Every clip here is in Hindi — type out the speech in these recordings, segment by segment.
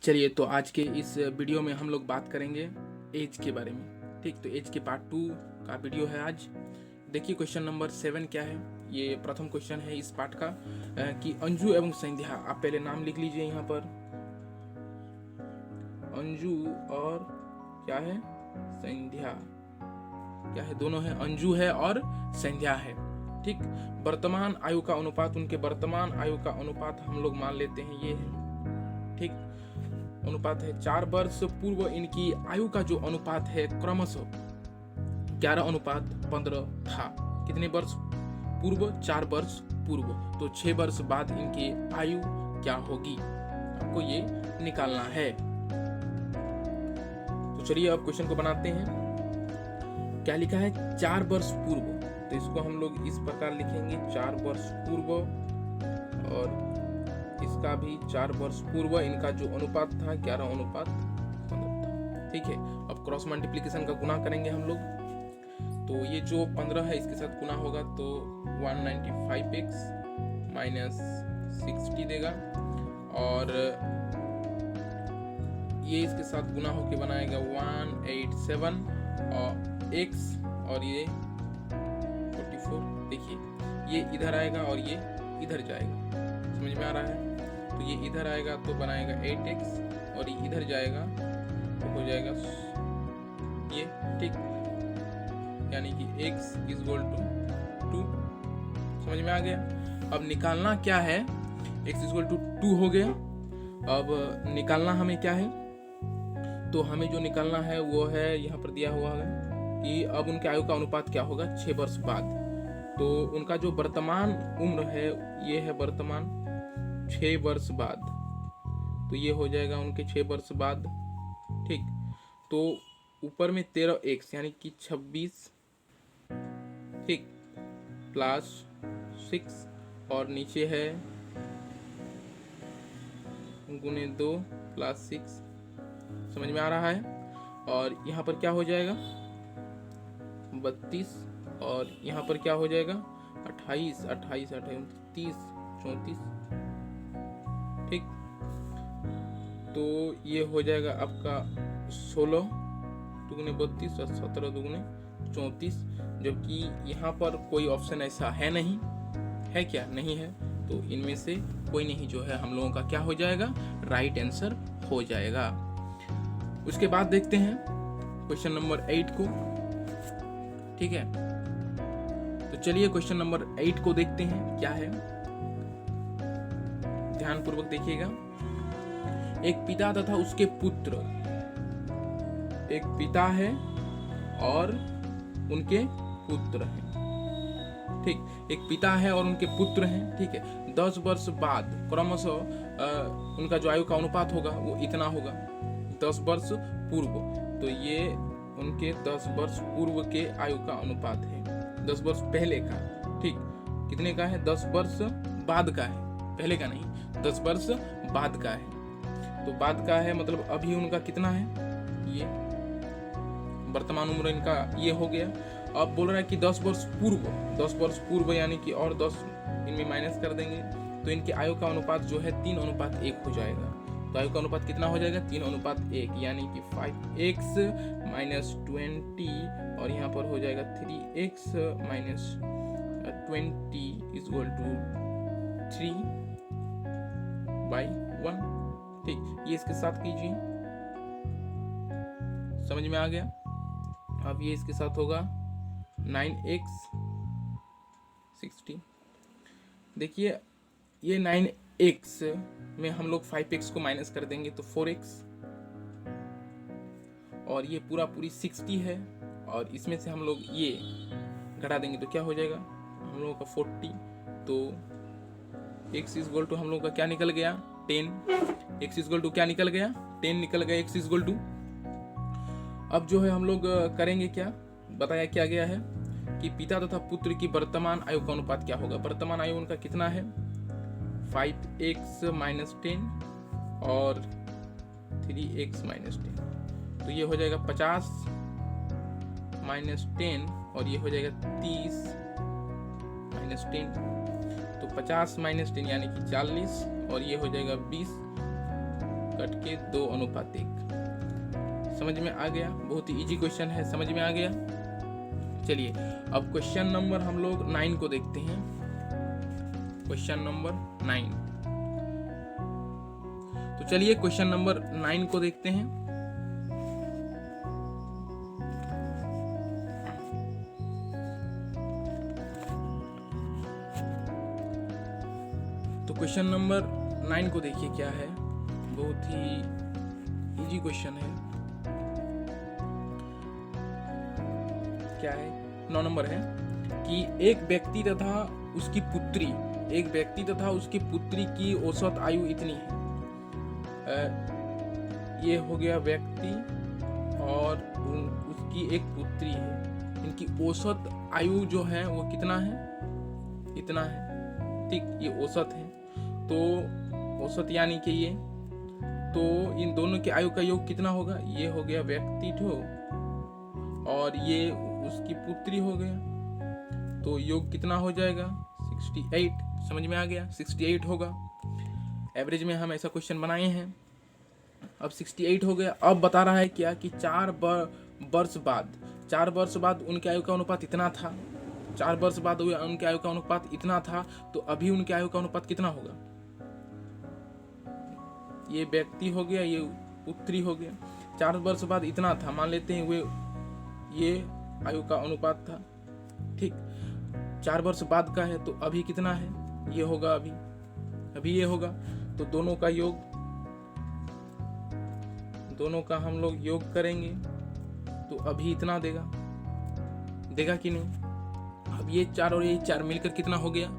चलिए, तो आज के इस वीडियो में हम लोग बात करेंगे एज के बारे में। ठीक, तो एज के पार्ट 2 का वीडियो है आज। देखिए क्वेश्चन नंबर 7 क्या है। ये प्रथम क्वेश्चन है इस पार्ट का कि अंजू एवं संध्या, आप पहले नाम लिख लीजिए यहाँ पर। अंजू और क्या है, संध्या। क्या है, दोनों है, अंजू है और संध्या है। ठीक, वर्तमान आयु का अनुपात, उनके वर्तमान आयु का अनुपात हम लोग मान लेते हैं ये है। ठीक, अनुपात है 4 वर्ष पूर्व इनकी आयु का जो अनुपात है क्रमशः 11:15 था। कितने वर्ष पूर्व? 4 वर्ष पूर्व। तो 6 वर्ष बाद इनकी आयु क्या होगी, आपको ये निकालना है। तो चलिए अब क्वेश्चन को बनाते हैं। क्या लिखा है? 4 वर्ष पूर्व, तो इसको हम लोग इस प्रकार लिखेंगे, 4 वर्ष पूर्व, और इसका भी 4 वर्ष पूर्व। इनका जो अनुपात था 11:15 था। ठीक है, अब क्रॉस मल्टीप्लिकेशन का गुना करेंगे हम लोग। तो ये जो 15 है इसके साथ गुना होगा तो 195x माइनस 60 देगा, और ये इसके साथ गुना होके बनाएगा 187 और x, और ये 44। देखिए ये इधर आएगा और ये इधर जाएगा, समझ में आ रहा है? तो ये इधर आएगा तो बनाएगा 8x, और ये इधर जाएगा तो हो जाएगा ये। ठीक, यानी कि x = 2। समझ में आ गया? अब निकालना क्या है, x = 2 हो गया। अब निकालना हमें क्या है, तो हमें जो निकालना है वो है, यहाँ पर दिया हुआ है कि अब उनके आयु का अनुपात क्या होगा 6 वर्ष बाद। तो उनका जो वर्तमान उम्र है ये है वर्तमान 6 वर्ष बाद, तो ये हो जाएगा उनके 6 वर्ष बाद। ठीक, तो ऊपर में 13x यानी कि 26, ठीक, प्लस 6, और नीचे है गुने 2 प्लस 6। समझ में आ रहा है? और यहाँ पर क्या हो जाएगा 32, और यहाँ पर क्या हो जाएगा 28, 28, 30, 34। ठीक, तो ये हो जाएगा आपका 16 दुगने 32 और 17 दुगने 34। जबकि यहाँ पर कोई ऑप्शन ऐसा है नहीं, है क्या? नहीं है, तो इनमें से कोई नहीं जो है हम लोगों का क्या हो जाएगा, राइट आंसर हो जाएगा। उसके बाद देखते हैं क्वेश्चन नंबर 8 को। ठीक है, तो चलिए क्वेश्चन नंबर 8 को देखते हैं क्या है। ध्यानपूर्वक देखिएगा। एक पिता तथा उसके पुत्र, एक पिता है और उनके पुत्र हैं। ठीक, एक पिता है और उनके पुत्र हैं। ठीक है, 10 वर्ष बाद क्रमशः उनका जो आयु का अनुपात होगा वो इतना होगा, 10 वर्ष पूर्व। तो ये उनके 10 वर्ष पूर्व के आयु का अनुपात है, 10 वर्ष पहले का। ठीक, कितने का है? 10 वर्ष बाद का है, पहले का नहीं, 10 वर्ष बाद का है। तो बाद का है मतलब अभी उनका कितना है, ये वर्तमान उम्र इनका ये हो गया। अब बोल रहा है कि 10 वर्ष पूर्व, 10 वर्ष पूर्व यानी कि और 10 इनमें माइनस कर देंगे तो इनके आयु का अनुपात जो है 3:1 हो जाएगा। तो आयु का अनुपात कितना हो जाएगा? 3:1, यानी कि 5x माइनस 20, और यहाँ पर हो जाएगा 3x माइनस 20 = 3/1। ठीक, ये इसके साथ कीजिए, समझ में आ गया? अब ये इसके साथ होगा 9x 60। देखिए ये 9x में हम लोग 5x को माइनस कर देंगे तो 4x, और ये पूरा पूरी 60 है, और इसमें से हम लोग ये घटा देंगे तो क्या हो जाएगा हम लोगों का 40। तो x = हम लोग का क्या निकल गया, 10। x = क्या निकल गया, 10 निकल गया x =। अब जो है हम लोग करेंगे क्या, बताया क्या गया है कि पिता तथा पुत्र की वर्तमान आयु का अनुपात क्या होगा। वर्तमान आयु उनका कितना है, 5x माइनस 10 और 3x माइनस 10। तो ये हो जाएगा 50 माइनस 10, और ये हो जाएगा 30 माइनस 10। तो 50 माइनस 10 यानी कि 40, और ये हो जाएगा 20, कट के 2:1। समझ में आ गया? बहुत ही इजी क्वेश्चन है, समझ में आ गया? चलिए अब क्वेश्चन नंबर हम लोग 9 को देखते हैं। क्वेश्चन नंबर 9, तो चलिए क्वेश्चन नंबर 9 को देखते हैं। तो क्वेश्चन नंबर 9 को देखिए क्या है, बहुत ही इजी क्वेश्चन है। क्या है? 9 नंबर है कि एक व्यक्ति तथा उसकी पुत्री की औसत आयु इतनी है। ये हो गया व्यक्ति और उसकी एक पुत्री है, इनकी औसत आयु जो है वो कितना है? इतना है। ठीक, ये औसत है। तो औसत यानी कि ये, तो इन दोनों के आयु का योग कितना होगा? ये हो गया व्यक्ति और ये उसकी पुत्री हो गया, तो योग कितना हो जाएगा? 68। समझ में आ गया? 68 होगा। एवरेज में हम ऐसा क्वेश्चन बनाए हैं। अब 68 हो गया। अब बता रहा है क्या कि 4 वर्ष बाद उनके आयु का अनुपात इतना था। 4 वर्ष बाद उनके आयु का अनुपात इतना था, तो अभी उनके आयु का अनुपात कितना होगा? ये व्यक्ति हो गया, ये पुत्री हो गया। 4 वर्ष बाद इतना था, मान लेते हैं ये आयु का अनुपात था। ठीक, 4 वर्ष बाद का है, तो अभी कितना है? ये होगा, अभी ये होगा। तो दोनों का हम लोग योग करेंगे तो अभी इतना देगा कि नहीं? अब ये 4 और ये 4 मिलकर कितना हो गया?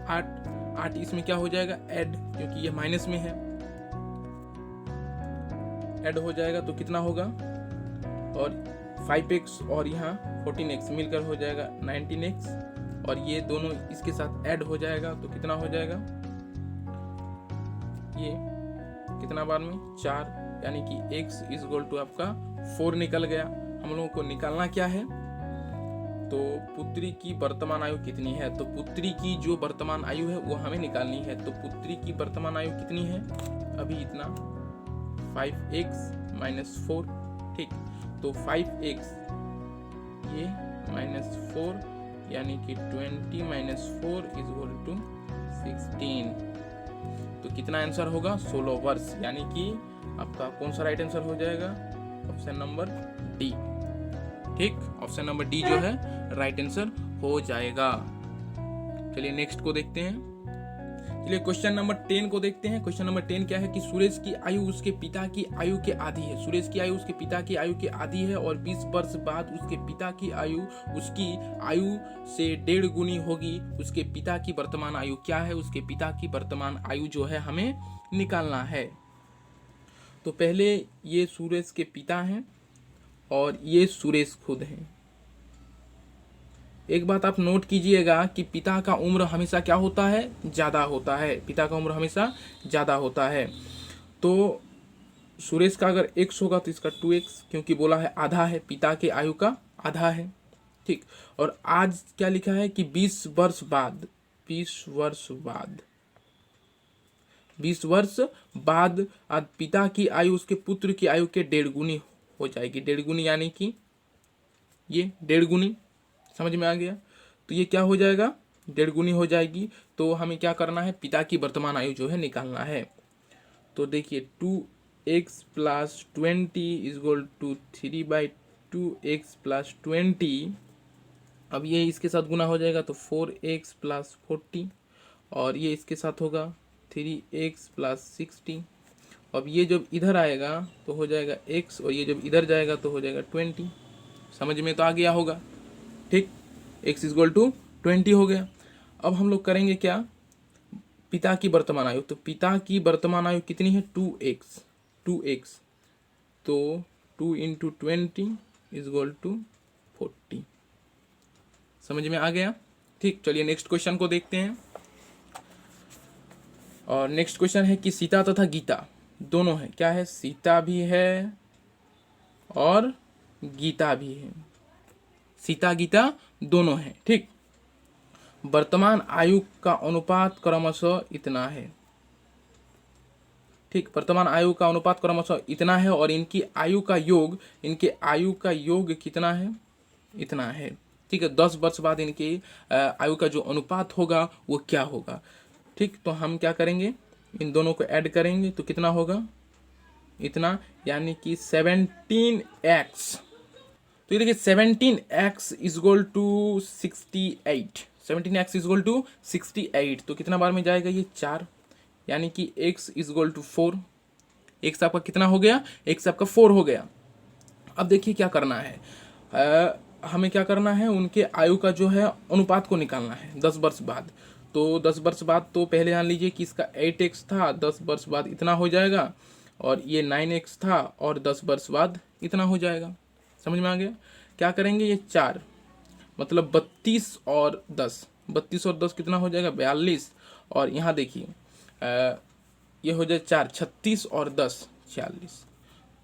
8। इसमें क्या हो जाएगा? ऐड, क्योंकि ये माइनस में है, ऐड हो जाएगा तो कितना होगा? और 5x और यहाँ 14x मिलकर हो जाएगा 19x, और ये दोनों इसके साथ ऐड हो जाएगा तो कितना हो जाएगा? ये कितना बार में? 4, यानी कि x = आपका 4 निकल गया। हम लोगों को निकालना क्या है? तो पुत्री की वर्तमान आयु कितनी है? तो पुत्री की जो वर्तमान आयु है वो हमें निकालनी है। तो पुत्री की वर्तमान आयु कितनी है? अभी इतना, 5x - 4। ठीक, तो 5x ये -4, यानी कि 20 - 4 = 16। तो कितना आंसर होगा? 16 वर्ष, यानी कि आपका कौन सा राइट आंसर हो जाएगा? Option number D. ठीक, ऑप्शन नंबर डी जो है राइट आंसर हो जाएगा। चलिए नेक्स्ट को देखते हैं। चलिए क्वेश्चन नंबर 10 को देखते हैं। क्वेश्चन नंबर 10 क्या है कि सुरेश की आयु उसके पिता की आयु के आधी है। सुरेश की आयु उसके पिता की आयु के आधी है और 20 वर्ष बाद उसके पिता की आयु उसकी आयु से 1.5 गुनी होगी। उसके पिता की वर्तमान आयु क्या है? उसके पिता की वर्तमान आयु जो है हमें निकालना है। तो पहले ये सुरेश के पिता हैं और ये सुरेश खुद हैं। एक बात आप नोट कीजिएगा कि पिता का उम्र हमेशा क्या होता है? ज़्यादा होता है। पिता का उम्र हमेशा ज़्यादा होता है। तो सुरेश का अगर x होगा तो इसका 2x, क्योंकि बोला है आधा है, पिता के आयु का आधा है। ठीक, और आज क्या लिखा है कि 20 वर्ष बाद 20 वर्ष बाद पिता की आयु उसके पुत्र की आयु के 1.5 गुनी हो जाएगी। 1.5 गुनी यानी कि ये 1.5 गुनी। समझ में आ गया? तो ये क्या हो जाएगा? 1.5 गुनी हो जाएगी। तो हमें क्या करना है? पिता की वर्तमान आयु जो है निकालना है। तो देखिए 2x + 20 = 3/2x + 20। अब ये इसके साथ गुना हो जाएगा तो 4x + 40, और ये इसके साथ होगा 3x + 60। अब ये जब इधर आएगा तो हो जाएगा x, और ये जब इधर जाएगा तो हो जाएगा 20। समझ में तो आ गया होगा? ठीक, x = 20 हो गया। अब हम लोग करेंगे क्या? पिता की वर्तमान आयु। तो पिता की वर्तमान आयु कितनी है? 2x। तो 2 × 20 = 40। समझ में आ गया? ठीक, चलिए नेक्स्ट क्वेश्चन को देखते हैं। और नेक्स्ट क्वेश्चन है कि सीता तथा गीता दोनों है। क्या है? सीता भी है और गीता भी है। सीता गीता दोनों है। ठीक, वर्तमान आयु का अनुपात क्रमशः इतना है। ठीक, वर्तमान आयु का अनुपात क्रमशः इतना है और इनकी आयु का योग, इनके आयु का योग कितना है, इतना है। ठीक है, 10 वर्ष बाद इनकी आयु का जो अनुपात होगा वो क्या होगा। ठीक, तो हम क्या करेंगे, इन दोनों को ऐड करेंगे तो कितना होगा, इतना, यानी कि 17x। तो ये देखिए 17x is equal to 68, 17x is equal to 68। तो कितना बार में जाएगा ये, 4, यानी कि x is equal to 4। x आपका कितना हो गया, x आपका 4 हो गया। अब देखिए क्या करना है, हमें क्या करना है, उनके आयु का जो है अनुपात को निकालना है 10 वर्ष बाद। तो 10 वर्ष बाद तो पहले जान लीजिए कि इसका 8x था, 10 वर्ष बाद इतना हो जाएगा, और ये 9x था और 10 वर्ष बाद इतना हो जाएगा। समझ में आ गया। क्या करेंगे, ये 4 मतलब 32 और 10, 32 और 10 कितना हो जाएगा, 42। और यहाँ देखिए ये हो जाए 4, 36 और 10 46।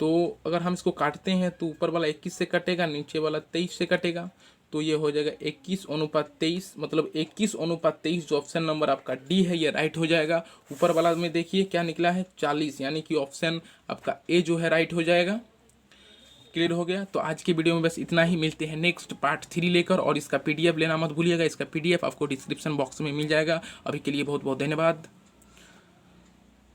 तो अगर हम इसको काटते हैं तो ऊपर वाला 21 से कटेगा, नीचे वाला 23 से कटेगा, तो ये हो जाएगा 21:23, मतलब 21:23। जो ऑप्शन नंबर आपका डी है ये राइट हो जाएगा। ऊपर वाला में देखिए क्या निकला है, 40, यानी कि ऑप्शन आपका ए जो है राइट हो जाएगा। क्लियर हो गया। तो आज की वीडियो में बस इतना ही, मिलते हैं नेक्स्ट पार्ट 3 लेकर, और इसका PDF लेना मत भूलिएगा। इसका PDF आपको डिस्क्रिप्शन बॉक्स में मिल जाएगा। अभी के लिए बहुत बहुत धन्यवाद।